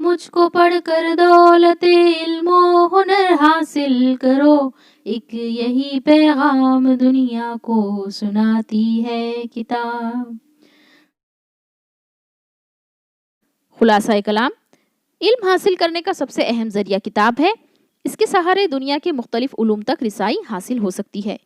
مجھ کو پڑھ کر دولت علم و ہنر حاصل کرو، ایک یہی پیغام دنیا کو سناتی ہے کتاب۔ خلاصہ کلام، علم حاصل کرنے کا سب سے اہم ذریعہ کتاب ہے۔ اس کے سہارے دنیا کے مختلف علوم تک رسائی حاصل ہو سکتی ہے۔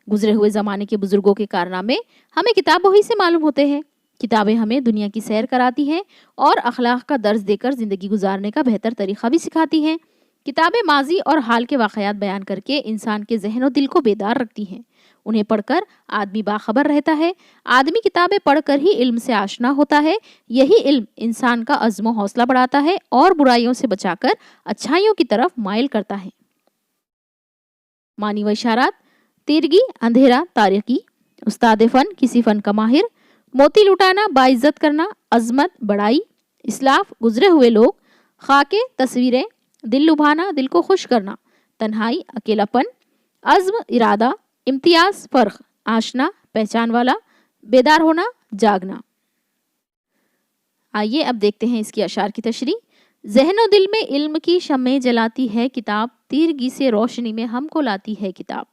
گزرے ہوئے زمانے کے بزرگوں کے کارنامے ہمیں کتابوں ہی سے معلوم ہوتے ہیں۔ کتابیں ہمیں دنیا کی سیر کراتی ہیں اور اخلاق کا درس دے کر زندگی گزارنے کا بہتر طریقہ بھی سکھاتی ہیں۔ کتابیں ماضی اور حال کے واقعات بیان کر کے انسان کے ذہن و دل کو بیدار رکھتی ہیں۔ انہیں پڑھ کر آدمی باخبر رہتا ہے۔ آدمی کتابیں پڑھ کر ہی علم سے آشنا ہوتا ہے۔ یہی علم انسان کا عزم و حوصلہ بڑھاتا ہے اور برائیوں سے بچا کر اچھائیوں کی طرف مائل کرتا ہے۔ معنی و اشارات: تیرگی اندھیرا تاریکی، استاد فن کسی فن کا ماہر، موتی لٹانا باعزت کرنا عظمت بڑائی، اسلاف گزرے ہوئے لوگ، خاکے تصویریں، دل لبھانا دل کو خوش کرنا، تنہائی اکیلا پن، عزم ارادہ، امتیاز فرق، آشنا پہچان والا، بیدار ہونا جاگنا۔ آئیے اب دیکھتے ہیں اس کی اشعار کی تشریح۔ ذہن و دل میں علم کی شمع جلاتی ہے کتاب، تیرگی سے روشنی میں ہم کو لاتی ہے کتاب۔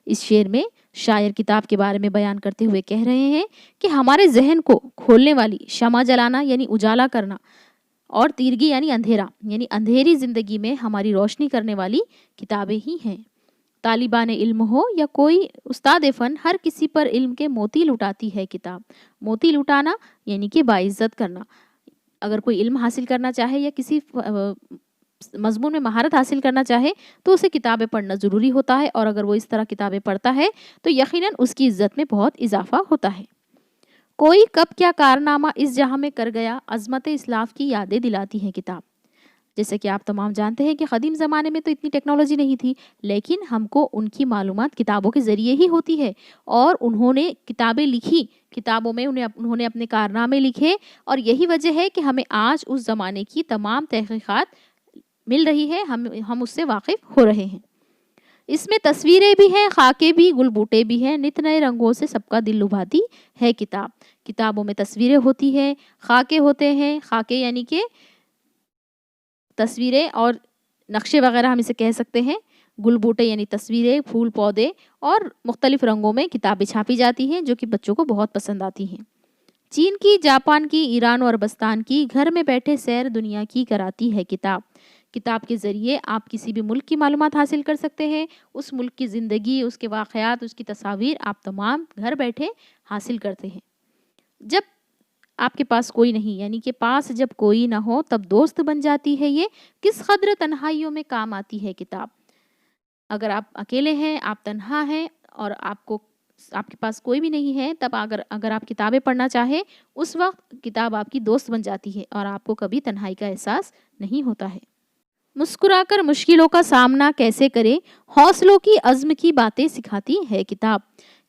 اس شعر میں شاعر کتاب کے بارے میں بیان کرتے ہوئے کہہ رہے ہیں کہ ہمارے ذہن کو کھولنے والی شمع جلانا یعنی اجالا کرنا، اور تیرگی یعنی اندھیرا، یعنی اندھیری زندگی میں ہماری روشنی کرنے والی کتابیں ہی ہیں۔ طالبان علم ہو یا کوئی استاد فن، ہر کسی پر علم کے موتی لٹاتی ہے کتاب۔ موتی لٹانا یعنی کہ باعزت کرنا۔ اگر کوئی علم حاصل کرنا چاہے یا کسی مضمون میں مہارت حاصل کرنا چاہے تو اسے کتابیں پڑھنا ضروری ہوتا ہے، اور اگر وہ اس طرح کتابیں پڑھتا ہے تو یقیناً اس کی عزت میں بہت اضافہ ہوتا ہے۔ کوئی کب کیا کارنامہ اس جہاں میں کر گیا، عظمت اسلاف کی یادیں دلاتی ہے کتاب۔ جیسے کہ آپ تمام جانتے ہیں کہ قدیم زمانے میں تو اتنی ٹیکنالوجی نہیں تھی، لیکن ہم کو ان کی معلومات کتابوں کے ذریعے ہی ہوتی ہے، اور انہوں نے کتابیں لکھی، کتابوں میں انہوں نے اپنے کارنامے لکھے، اور یہی وجہ ہے کہ ہمیں آج اس زمانے کی تمام تحقیقات مل رہی ہے، ہم اس سے واقف ہو رہے ہیں۔ اس میں تصویریں بھی ہیں، خاکے بھی، گل بوٹے بھی ہیں، نت نئے رنگوں سے سب کا دل لبھاتی ہے کتاب۔ کتابوں میں تصویریں ہوتی ہیں، خاکے ہوتے ہیں، خاکے یعنی کہ تصویریں اور نقشے وغیرہ ہم اسے کہہ سکتے ہیں، گل بوٹے یعنی تصویریں، پھول پودے، اور مختلف رنگوں میں کتابیں چھاپی جاتی ہیں جو کہ بچوں کو بہت پسند آتی ہیں۔ چین کی، جاپان کی، ایران اور عربستان کی، گھر میں بیٹھے سیر دنیا کی کراتی ہے کتاب۔ کتاب کے ذریعے آپ کسی بھی ملک کی معلومات حاصل کر سکتے ہیں، اس ملک کی زندگی، اس کے واقعات، اس کی تصاویر آپ تمام گھر بیٹھے حاصل کرتے ہیں۔ جب آپ کے پاس کوئی نہیں، یعنی کہ پاس جب کوئی نہ ہو تب دوست بن جاتی ہے یہ، کس قدر تنہائیوں میں کام آتی ہے کتاب۔ اگر آپ اکیلے ہیں، آپ تنہا ہیں اور آپ کے پاس کوئی بھی نہیں ہے، تب اگر آپ کتابیں پڑھنا چاہے اس وقت کتاب آپ کی دوست بن جاتی ہے اور آپ کو کبھی تنہائی کا احساس نہیں ہوتا ہے۔ مسکرا کر مشکلوں کا سامنا کیسے کرے، حوصلوں کی عزم کی باتیں سکھاتی ہے کتاب۔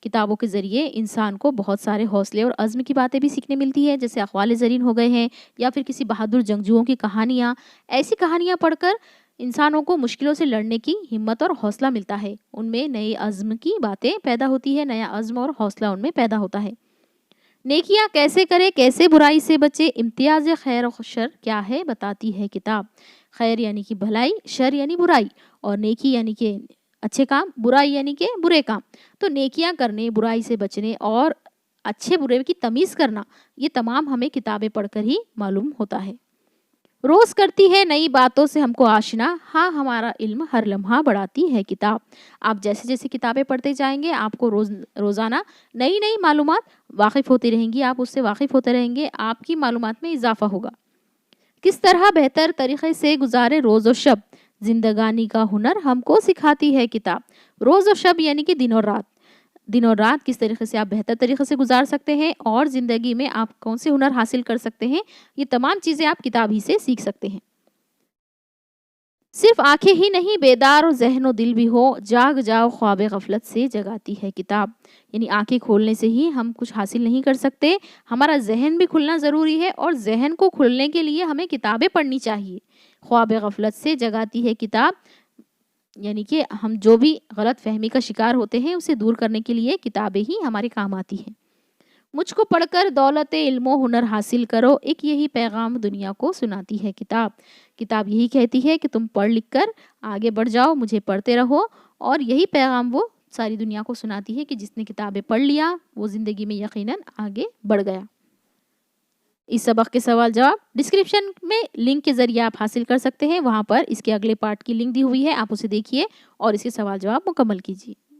کتابوں کے ذریعے انسان کو بہت سارے حوصلے اور عزم کی باتیں بھی سیکھنے ملتی ہے، جیسے اقوال زرین ہو گئے ہیں، یا پھر کسی بہادر جنگجوؤں کی کہانیاں۔ ایسی کہانیاں پڑھ کر انسانوں کو مشکلوں سے لڑنے کی ہمت اور حوصلہ ملتا ہے، ان میں نئے عزم کی باتیں پیدا ہوتی ہے، نیا عزم اور حوصلہ ان میں پیدا ہوتا ہے۔ نیکیاں کیسے کرے، کیسے برائی سے بچے، امتیاز خیر و شر کیا ہے بتاتی ہے کتاب۔ خیر یعنی کہ بھلائی، شر یعنی برائی، اور نیکی یعنی کہ اچھے کام، برائی یعنی کہ برے کام۔ تو نیکیاں کرنے، برائی سے بچنے اور اچھے برے کی تمیز کرنا، یہ تمام ہمیں کتابیں پڑھ کر ہی معلوم ہوتا ہے۔ روز کرتی ہے نئی باتوں سے ہم کو آشنا، ہاں ہمارا علم ہر لمحہ بڑھاتی ہے کتاب۔ آپ جیسے جیسے کتابیں پڑھتے جائیں گے، آپ کو روزانہ نئی نئی معلومات واقف ہوتی رہیں گی، آپ اس سے واقف ہوتے رہیں گے، آپ کی معلومات میں اضافہ ہوگا۔ کس طرح بہتر طریقے سے گزارے روز و شب، زندگانی کا ہنر ہم کو سکھاتی ہے کتاب۔ روز و شب یعنی کہ دن اور رات، دن اور رات کس طریقے سے آپ بہتر طریقے سے گزار سکتے ہیں، اور زندگی میں آپ کون سے ہنر حاصل کر سکتے ہیں، یہ تمام چیزیں آپ کتاب ہی سے سیکھ سکتے ہیں۔ صرف آنکھیں ہی نہیں، بیدار ذہن و دل بھی ہو، جاگ جاؤ خواب غفلت سے جگاتی ہے کتاب۔ یعنی آنکھیں کھولنے سے ہی ہم کچھ حاصل نہیں کر سکتے، ہمارا ذہن بھی کھلنا ضروری ہے، اور ذہن کو کھلنے کے لیے ہمیں کتابیں پڑھنی چاہیے۔ خواب غفلت سے جگاتی ہے کتاب، یعنی کہ ہم جو بھی غلط فہمی کا شکار ہوتے ہیں اسے دور کرنے کے لیے کتابیں ہی ہمارے کام آتی ہیں۔ مجھ کو پڑھ کر دولت علم و ہنر حاصل کرو، ایک یہی پیغام دنیا کو سناتی ہے کتاب۔ کتاب یہی کہتی ہے کہ تم پڑھ لکھ کر آگے بڑھ جاؤ، مجھے پڑھتے رہو، اور یہی پیغام وہ ساری دنیا کو سناتی ہے کہ جس نے کتابیں پڑھ لیا وہ زندگی میں یقیناً آگے بڑھ گیا۔ اس سبق کے سوال جواب ڈسکرپشن میں لنک کے ذریعے آپ حاصل کر سکتے ہیں، وہاں پر اس کے اگلے پارٹ کی لنک دی ہوئی ہے، آپ اسے دیکھیے اور اس کے سوال جواب مکمل کیجیے۔